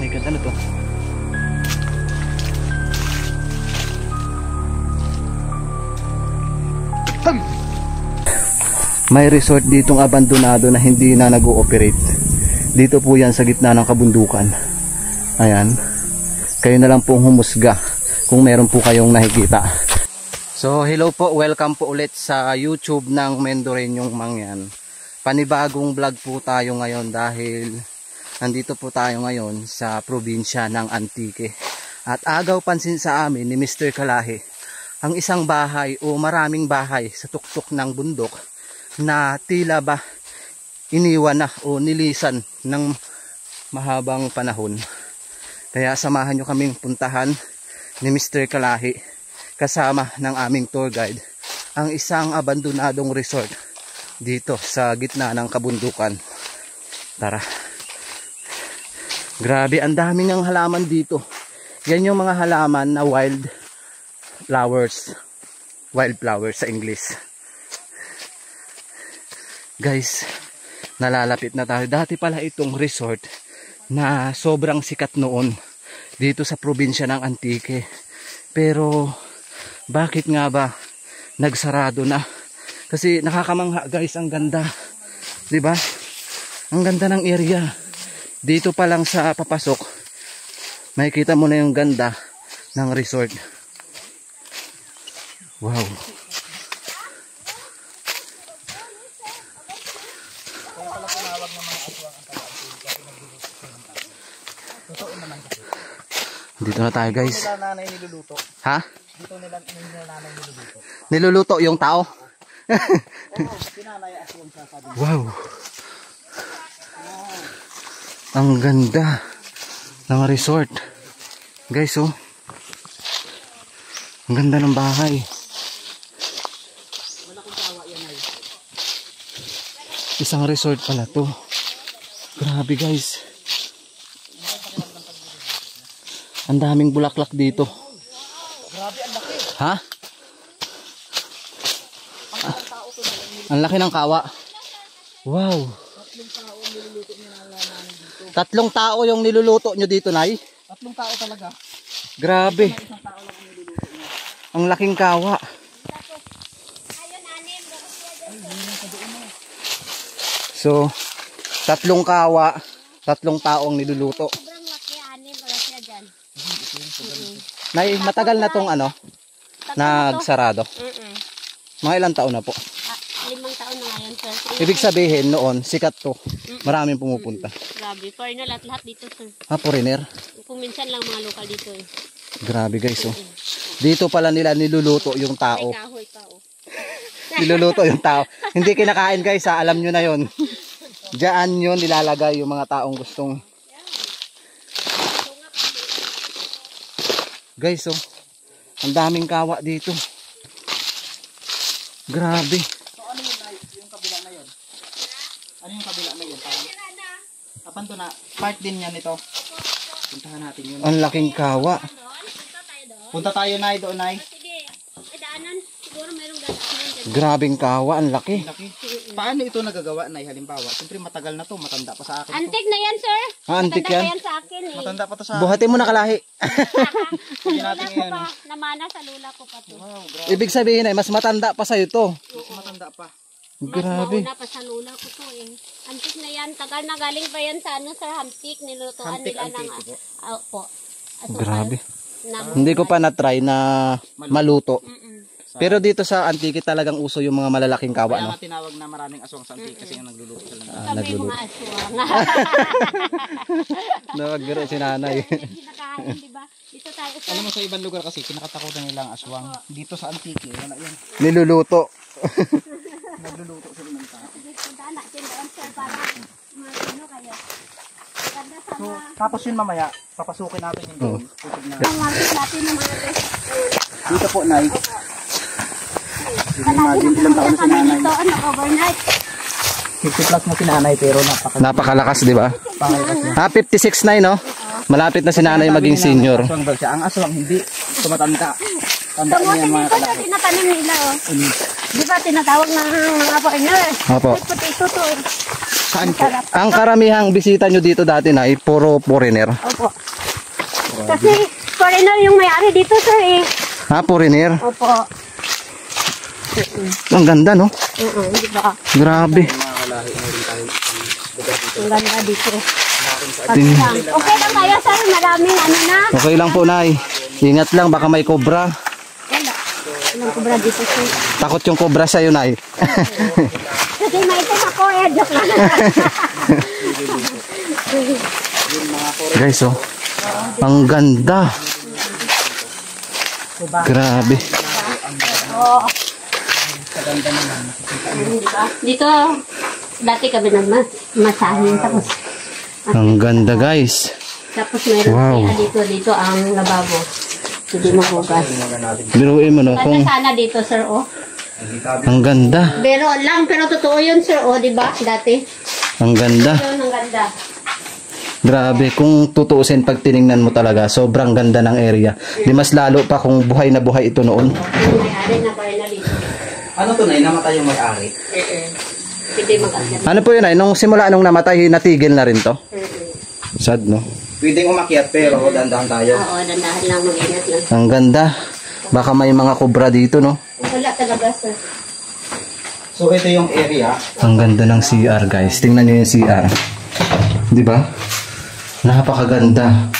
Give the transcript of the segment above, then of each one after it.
my God, ano to? May resort ditong abandonado na hindi na nag-ooperate. Dito po yan sa gitna ng kabundukan. Ayan. Kayo na lang pong humusga kung meron po kayong nakikita. So hello po, welcome po ulit sa YouTube ng Mendoreñong Mangyan. Panibagong vlog po tayo ngayon dahil nandito po tayo ngayon sa probinsya ng Antique. At agaw pansin sa amin ni Mr. Kalahi ang isang bahay o maraming bahay sa tuktok ng bundok na tila ba iniwan na o nilisan ng mahabang panahon. Kaya samahan nyo kaming puntahan ni Mr. Kalahi kasama ng aming tour guide ang isang abandonadong resort dito sa gitna ng kabundukan. Tara. Grabe, ang dami ng halaman dito. Yan yung mga halaman na wild flowers sa English. Guys, nalalapit na tayo. Dati pala itong resort na sobrang sikat noon dito sa probinsya ng Antique. Pero bakit nga ba nagsarado na? Kasi nakakamangha guys, ang ganda. 'Di ba? Ang ganda ng area. Dito pa lang sa papasok, makikita mo na yung ganda ng resort. Wow. Dito na tayo guys. Ha? Dito nila nanay niluluto. Niluluto yung tao? Wow. Ang ganda ng resort. Guys, oh. Ang ganda ng bahay. Isang resort pala to. Grabe guys. Ang daming bulaklak dito. Grabe, ang laki. Ha? Ang laki ng kawa. Wow. Tatlong tao yung niluluto nyo dito, Nay? Tatlong tao talaga. Grabe. Ang laking kawa. So, tatlong kawa, tatlong taong niluluto. Nay, matagal na tong ano, nagsarado. Mga ilang taon na po? 5 taon na ngayon, sir. Ibig sabihin noon, sikat to. Maraming pumupunta. Grabe, foreigner lahat dito, sir. Ah, foreigner? Kung minsan lang mga lokal dito eh. Grabe guys, oh. Dito pala nila niluluto yung tao. May kahoy pa, oh. Niluluto yung tao. Hindi kinakain guys, ha? Alam nyo na yon. Diyan yun nilalagay yung mga taong gustong. Guys, oh. Ang daming kawa dito. Grabe. So ano yung kabila na yun? Ano yung kabila na yun? Kapan to na? Part din yan ito. Puntahan natin yun. Ang laking kawa. Punta tayo na doon, Nay. Sige, ay daanan. Siguro mayroong daanan. Grabing kawa, ang laki. Laki. Paano ito nagagawa, Nay? Halimbawa, siyempre matagal na to, matanda pa sa akin. Antik na yan, sir. Ah, antik Matanda yan? pa yan sa akin eh. Matanda pa to sa akin. Buhatin mo na Kalahi. Hindi Lula natin ko ngayon. pa. Namana sa lula ko pa to. Wow, grabe. Ibig sabihin ay mas matanda pa sa'yo to. Matanda pa. Mas Grabe. mauna pa sa lula ko to eh. Antik na yan. Tagal na galing pa yan sa ano, sir, Hamtik. Nilutuan Hamtik, nila ng Antique po. po. Asukal. Grabe. Na, Hindi ko pa na-try na maluto. Mm-mm. Pero dito sa Antique talagang uso yung mga malalaking kawa, Kaya no? nga tinawag na maraming aswang sa Antique kasi yung nagluluto sila. Kami mga aswang. Nagbiro si nanay. Kinakain, di ba? Dito tayo, sir. Alam mo sa ibang lugar kasi kinakatakutan nila ang aswang. Dito sa Antique, wala yan. Niluluto. Nagluluto sila ng tao. Puntaan natin doon, sir, para ano kayo. Ganda sa So, mga... tapos yun mamaya, papasukin natin yung doon. Ang market natin ng mga dress. Dito po, Nay. Imagine ilang taon na si nanay. Dito, ano, overnight. 50 plus na si nanay pero Napakalakas, di ba? napakalakas na. Ah, 56 na, no? Malapit na si nanay maging senior. Aswang daw siya. Ang aswang hindi tumatanda. Tandaan Tungkol niya sa mga dito, sir, kalaki. tinatanim nila, oh. Di ba, tinatawag ng mga foreigner. Opo. Pati ito to, eh. Ang karamihang bisita nyo dito dati na puro foreigner. Opo. Kasi foreigner yung may-ari dito, sir eh. Ha, foreigner? Opo. Ang ganda, no? Di ba? Grabe. Ang ganda dito. Okay lang kaya, sir. Maraming ano na. Okay lang po, Nay. Ingat lang, baka may cobra. Wala. Walang kubra dito, sir. Takot yung cobra sa'yo, Nay. Kasi maitim ako eh. Joke lang. Guys, oh. Ang ganda. Grabe. Dito, dati kami nagmasahin. Tapos Ang ganda, guys. mayroon Wow. dito ang lababo. Hindi mahugas. Biruin mo, no? Ganda Kung sana dito, sir, oh. ang ganda. Pero totoo yun, sir, oh, di ba? Dati. Ang ganda. Yun, ang ganda. Grabe, kung tutuusin pag tiningnan mo talaga, sobrang ganda ng area. Di mas lalo pa kung buhay na buhay ito noon. Yung may-ari na na dito. Ano to, Nay? Namatay yung may-ari? Hindi mag-akyat. Ano po yun, ay? Nung simula nung namatay, natigil na rin to? Sad, no? Pwedeng umakyat pero dandahan tayo. Oo, dandahan lang, mag-ingat lang. Ang ganda. Baka may mga kobra dito, no? Wala talaga, sir. So ito yung area. Ang ganda ng CR, guys. Tingnan niyo yung CR. Di ba? Napakaganda.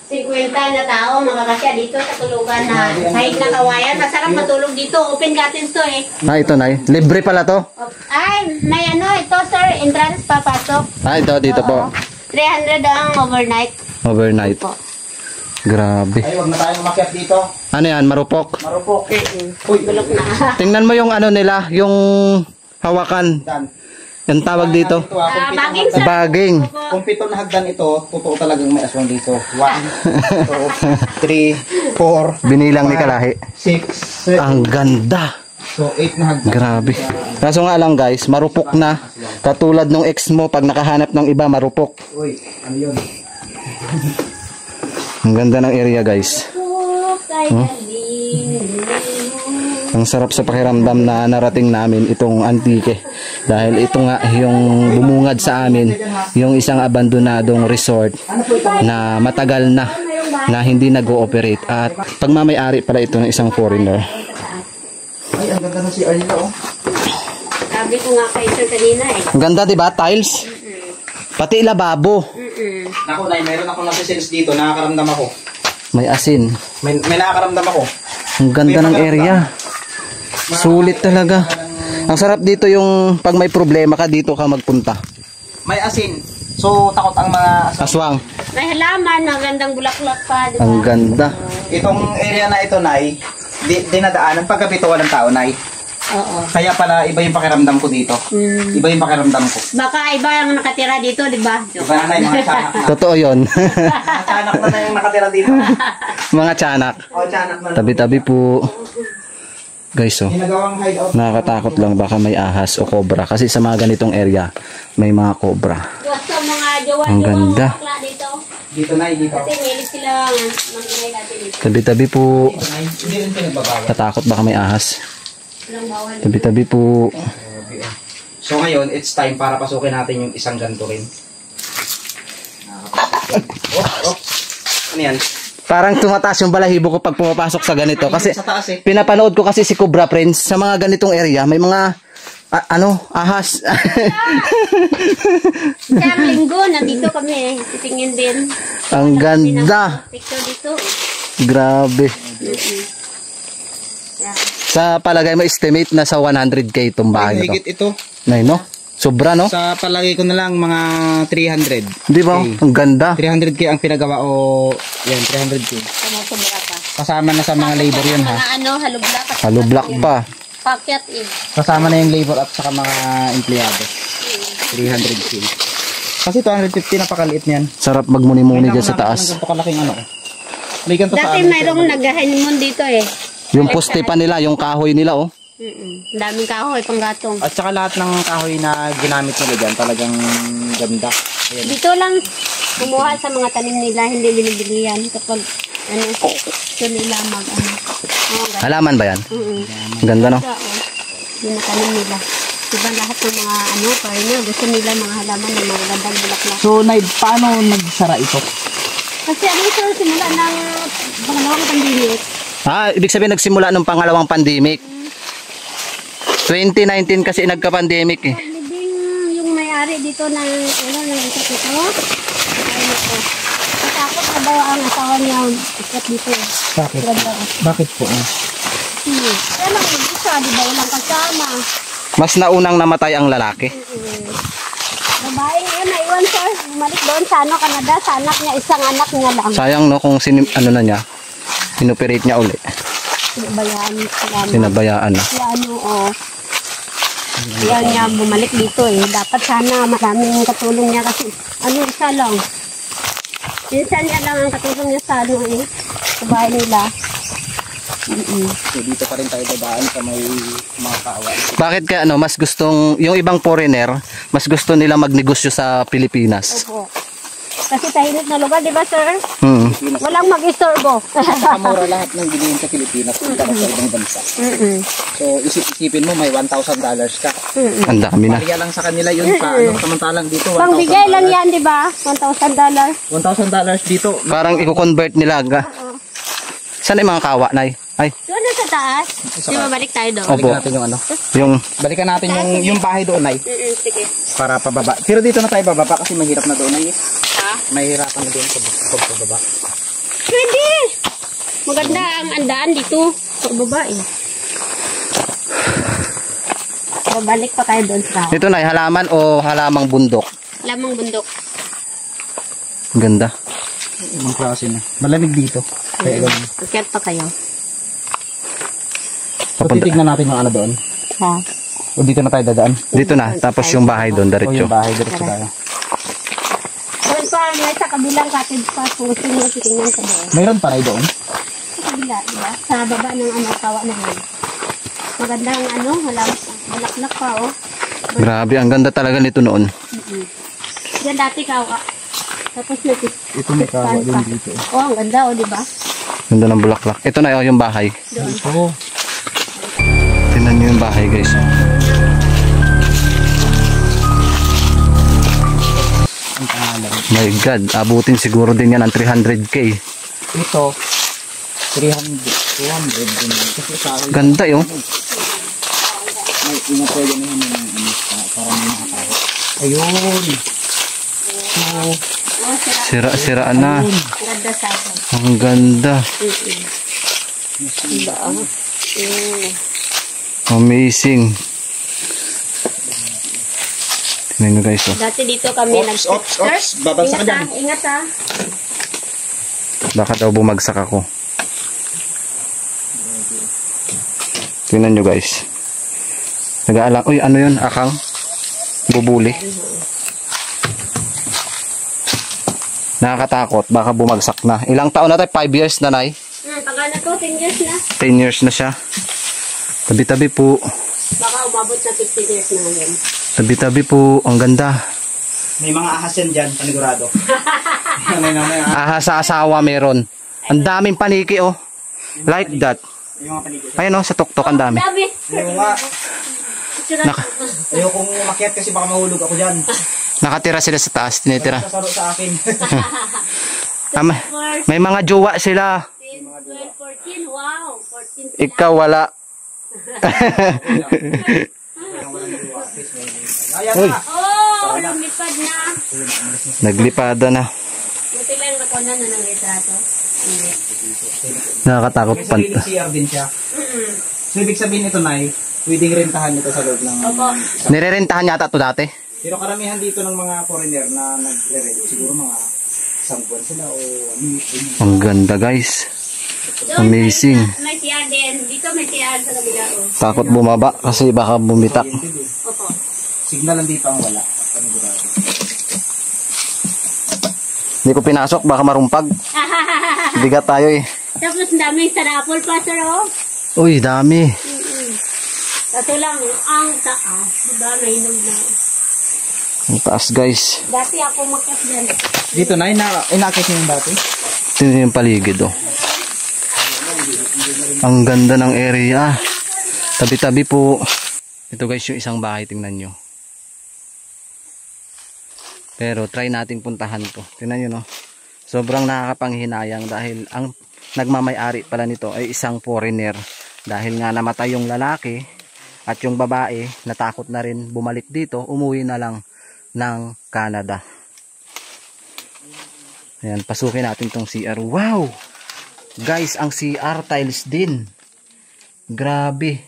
50 na tao makakasya dito sa tulugan na kahit na kawayan. Masarap matulog dito. Open curtains to eh. Ah, ito, Nay. Libre pala to. Ay, may ano ito, sir. Entrance papasok. Ah, ito, dito po. 300 ang overnight. Overnight. Po. Grabe. Ay, wag na tayong umakyat dito. Ano yan, marupok? Marupok. Uy, bulok na. Tingnan mo yung ano nila, yung hawakan. Dan. Yung tawag dito. Ito, kung pitong Baging, hagdan- sir. Baging. Kung pitong na hagdan ito, totoo talagang may aswang dito. 1, 2, 3, 4, Binilang ni Kalahi. 6, 7. Ang ganda. So 8 na hagdan. Grabe. Kaso nga lang, guys, marupok na. Katulad nung ex mo, pag nakahanap ng iba, marupok. Uy, ano yun? Ang ganda ng area, guys. Ang sarap sa pakiramdam na narating namin itong Antique. Dahil ito nga yung bumungad sa amin, yung isang abandonadong resort na matagal na hindi nag-ooperate. At pagmamayari pala ito ng isang foreigner. Ay, ang ganda ng CR nila, oh. Sabi ko nga kay sir kanina eh. Ang ganda, diba? Tiles. Pati lababo. Naku, Nay, meron akong nasa-sense dito. Nakakaramdam ako. May asin. May nakakaramdam ako. Ang ganda ng area. Sulit talaga. Ang sarap dito yung pag may problema ka, dito ka magpunta. May asin. So, takot ang mga Aswang. May halaman, magandang bulaklak pa, di ba? Ang ganda. Itong area na ito, Nay, dinadaanan paggabi ito walang tao, Nay. Oo. Kaya pala iba yung pakiramdam ko dito. Iba yung pakiramdam ko. Baka iba ang nakatira dito, di ba? Iba na, Nay, mga tiyanak na. Totoo yon. Mga tiyanak na yung nakatira dito. Mga tiyanak. O, tiyanak na. Tabi-tabi po. Guys, oh. Ginagawang hideout. Nakakatakot lang baka may ahas o cobra. Kasi sa mga ganitong area, may mga cobra. Gusto mga jowa, Ang ganda. bakla dito. Dito, Nay, dito. Kasi milit sila manginay natin dito. Tabi-tabi po. Dito, Nay, hindi rin pinagbabawal. Tatakot baka may ahas. Walang bawal. Tabi-tabi po. So ngayon, it's time para pasukin natin yung isang ganito rin. Oh. Ano yan? Parang tumataas yung balahibo ko pag pumapasok sa ganito. Kasi Sa taas eh. pinapanood ko kasi si Cobra Friends sa mga ganitong area. May mga ahas. Isang linggo, nandito kami. Titingin din. Ang ganda. Picture dito. Grabe. Yeah. Sa palagay mo estimate na sa 100k itong bahay na to. Higit ito. Nay, no? Sobra, no? Sa palagay ko na lang mga 300. Di ba? Ang ganda. 300k ang pinagawa o yan 300k. Sumubra pa. Kasama na sa mga labor yun ha. Mga ano, halublak. Halo black pa. Pakyat eh. Kasama na yung labor at saka mga empleyado. 300k. Kasi 250 napakaliit niyan. Sarap magmuni-muni dyan sa taas. Ganito kalaking ano. May ganito sa Dati amin. mayroong nag-honeymoon dito eh. Yung poste pa nila, yung kahoy nila, oh. Daming kahoy, panggatong. At saka lahat ng kahoy na ginamit nila dyan talagang ganda. Ayan. Dito lang kumuha sa mga tanim nila, hindi binibili yan. Kapag ano, ito nila mag ano. Oh, Halaman ba yan? Mm-mm. Ang ganda, no? Yung tanim nila. Diba lahat ng mga foreigner, gusto nila mga halaman ng mga gandang bulaklak. So, Nay, paano nagsara ito? Kasi sir, simula ng pangalawang pandemic. Ibig sabihin nagsimula ng pangalawang pandemic. 2019 kasi nagka-pandemic eh. Living yung may-ari dito ng isat ito. Natakot na daw ang asawa niya isat dito. Bakit? Bakit po? Kaya lang mag-isa, di ba walang kasama. Mas naunang namatay ang lalaki. Babae ngayon, naiwan sir. Bumalik doon sa Canada, sa anak niya, isang anak niya lang. Sayang no kung na niya, inoperate niya uli. Sinabayaan na. Kaya niya bumalik dito eh. Dapat sana maraming katulong niya kasi isa lang. Minsan niya lang ang katulong niya sa sa bahay nila. So, dito pa rin tayo babaan sa may mga kaaway. Bakit kaya mas gustong, yung ibang foreigner, mas gusto nila magnegosyo sa Pilipinas? Opo. Kasi tahimik na lugar, di ba sir? Walang mag-istorbo. Napakamura lahat ng bilihin sa Pilipinas kumpara sa ibang bansa. So, isipin mo, may $1,000 ka. Ang dami na. Pariya lang sa kanila yun pa. Samantalang dito, $1,000. Pangbigay lang yan, di ba? $1,000. $1,000 dito. Parang i-convert nila. Saan yung mga kawa, Nay? Ay, Doon na sa taas. Di ba balik tayo doon? opo. Balikan natin yung bahay doon, Nay. Sige. Para pababa. Pero dito na tayo bababa kasi mahirap na doon, Nay. Ha? Mahirapan na doon sa pagbaba. Pwede! Maganda ang andaan dito. Pagbaba eh. Babalik pa kayo doon sa Ito, Nay, halaman o halamang bundok? lamang bundok. Ganda. Ibang klase na. Malamig dito. Kaya ganun. Akyat pa kayo. So, titignan natin yung doon. Ha? O dito na tayo dadaan. Dito na, tapos yung bahay doon, O diretso. yung bahay, diretso tayo. Doon pa, may sa kabilang cottage pa. Kung sino titingnan sa doon. Mayroon pa rin doon. Sa kabila, diba? Sa baba ng tawa na yun. Maganda ang balaklak pa Grabe, ang ganda talaga nito noon. Yan dati kawa. Tapos natin. Ito may kawa din dito. Ang ganda diba? Ganda ng bulaklak. Ito na yung bahay. Doon. Oo. Tingnan nyo yung bahay, guys. Ang pangalan. My God, abutin siguro din yan ng 300k. Ito, 200 din. Kasi sa akin, Ganda yun. may inapwede na yun para may nakakahit. Ayun. So, Sira-siraan na. Ganda sa akin. Ang ganda. Diba? Amazing. Tingnan nyo, guys. Dati dito kami Ops. Babagsak ka dyan. Ingat ha. Baka daw bumagsak ako. Tingnan nyo, guys. Nag-aalang. Uy, ano yun? Akang? Bubuli. Nakakatakot. Baka bumagsak na. Ilang taon na tayo? 5 years na, Nay? Taga na to, 10 years na. 10 years na siya. Tabi-tabi po. Baka umabot na 15 years na ngayon. Tabi-tabi po. Ang ganda. May mga ahas yan dyan, panigurado. Aha sa asawa meron. Ang daming paniki, oh. Like that. Yung mga paligid. Ayun, oh, sa tuktok ang dami. Dami. Yung nga, Naka, ayokong umakyat kasi baka mahulog ako dyan. nakatira sila sa taas. Tinitira. Sasaro sa akin. May mga jowa sila. 12, 14, wow. 14 sila. Ikaw wala. Ayan Uy. na. Oh, lumipad na. Naglipada na. Buti lang nakuha na ng retrato. Nakakatakot May pa. sarili CR din siya. So, ibig sabihin ito, Nay, pwedeng rentahan ito sa loob ng... Opo. Nirerentahan yata to dati. Pero karamihan dito ng mga foreigner na nagre-rent, siguro mga isang buwan sila o Ang ganda, guys. Doon, Amazing. May CR din. Dito may CR sa kabila. Takot bumaba kasi baka bumitak. Opo. signal lang dito ang wala. Panigurado. Hindi ko pinasok, baka marumpag. Bigat tayo eh. Tapos daming sarapol pa, sir, oh. Uy, dami. Kaso lang, ang taas. Diba, may hinog na. Ang taas, guys. Dati ako makat dyan. Dito na, inakit niyo yung dati? Tingnan yung paligid, oh. Ang ganda ng area. Tabi-tabi po. Ito guys yung isang bahay, tingnan nyo. Pero try natin puntahan to. Tingnan nyo no. Sobrang nakakapanghinayang dahil ang nagmamay-ari pala nito ay isang foreigner. Dahil nga namatay yung lalaki at yung babae natakot na rin bumalik dito, umuwi na lang ng Canada. Ayan, pasukin natin tong CR. Wow! Guys, ang CR tiles din. Grabe.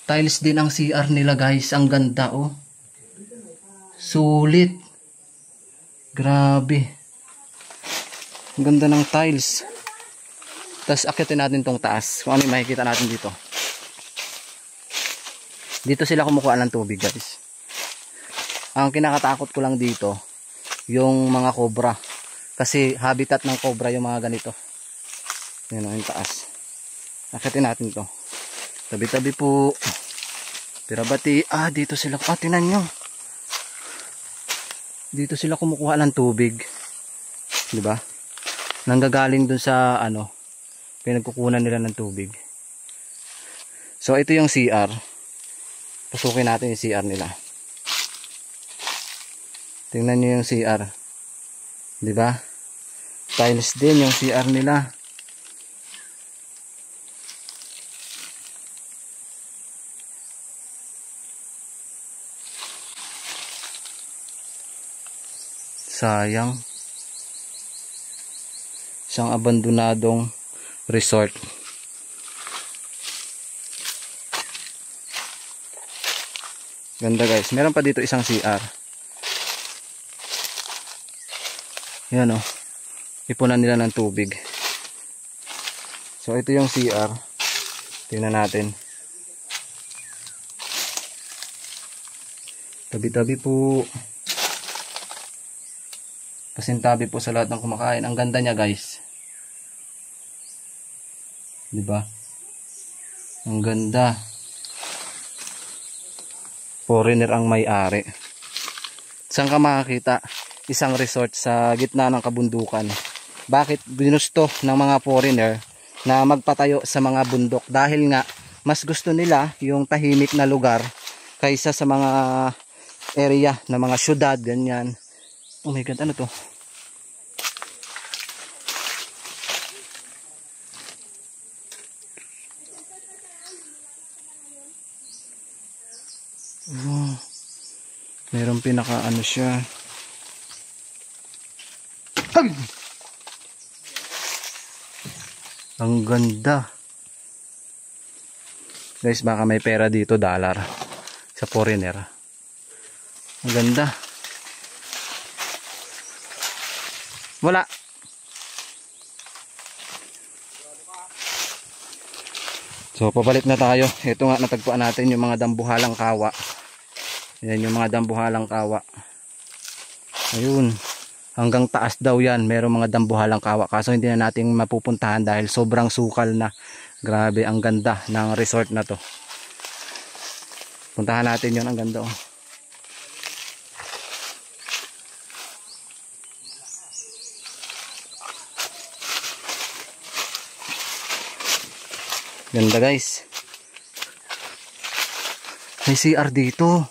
Tiles din ang CR nila guys. Ang ganda oh. Sulit. Grabe. Ang ganda ng tiles. Tapos akitin natin tong taas. Kung ano yung makikita natin dito. Dito sila kumukuha ng tubig guys. Ang kinakatakot ko lang dito, yung mga cobra. Kasi habitat ng cobra yung mga ganito. Yan o, yung taas. Akitin natin to. Tabi-tabi po. Pirabati. Dito sila. Tingnan nyo. Dito sila kumukuha ng tubig. Diba? Nanggagaling dun sa pinagkukunan nila ng tubig. So ito yung CR. Pasukin natin yung CR nila. Tingnan nyo yung CR. Diba? Tiles din yung CR nila. Sayang. Isang abandonadong resort. Ganda guys. Meron pa dito isang CR. Yan o. Ipunan nila ng tubig. So ito yung CR. Tingnan natin. Tabi-tabi po. Pasintabi po sa lahat ng kumakain. Ang ganda niya guys. Diba? Ang ganda. Foreigner ang may-ari. Saan ka makakita isang resort sa gitna ng kabundukan? Bakit binusto ng mga foreigner na magpatayo sa mga bundok? Dahil nga mas gusto nila yung tahimik na lugar kaysa sa mga area na mga syudad, ganyan. Oh my god, ano to? Merong pinaka siya. Ay! Ang ganda. Guys, baka may pera dito, dollar sa foreigner. Ang ganda. Wala. So pabalik na tayo. Ito nga, natagpuan natin yung mga dambuhalang kawa. Yan yung mga dambuhalang kawa. Ayun. Hanggang taas daw yan. Merong mga dambuhalang kawa. Kaso hindi na natin mapupuntahan dahil sobrang sukal na. Grabe, ang ganda ng resort na to. Puntahan natin yun. Ang ganda oh. Ganda guys. May CR dito.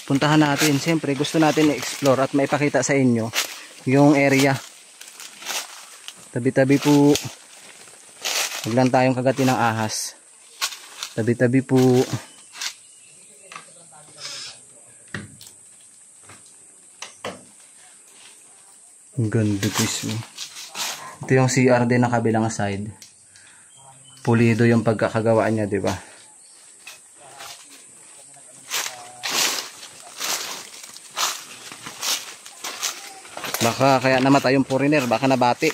Puntahan natin. Siyempre gusto natin i-explore at maipakita sa inyo yung area. Tabi-tabi po. Huwag lang tayong kagati ng ahas. Tabi-tabi po. Ang ganda guys. Ito yung CR din na kabilang side. Pulido yung pagkakagawa niya, di ba? Baka kaya namatay yung foreigner, baka nabati.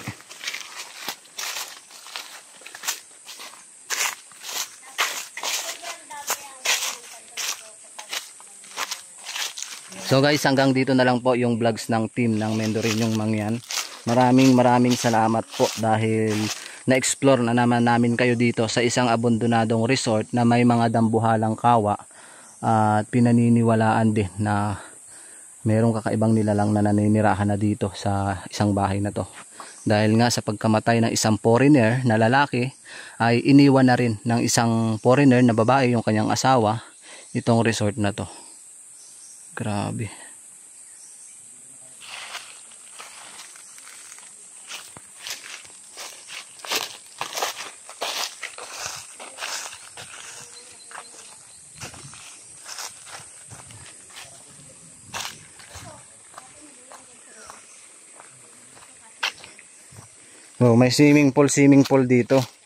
So guys, hanggang dito na lang po yung vlogs ng team ng Mendorinyong Mangyan. Maraming salamat po dahil na-explore na naman namin kayo dito sa isang abandonadong resort na may mga dambuhalang kawa at pinaniniwalaan din na merong kakaibang nilalang na naninirahan na dito sa isang bahay na to. Dahil nga sa pagkamatay ng isang foreigner na lalaki ay iniwan na rin ng isang foreigner na babae yung kanyang asawa. itong resort na to. Grabe. Oh, may swimming pool dito.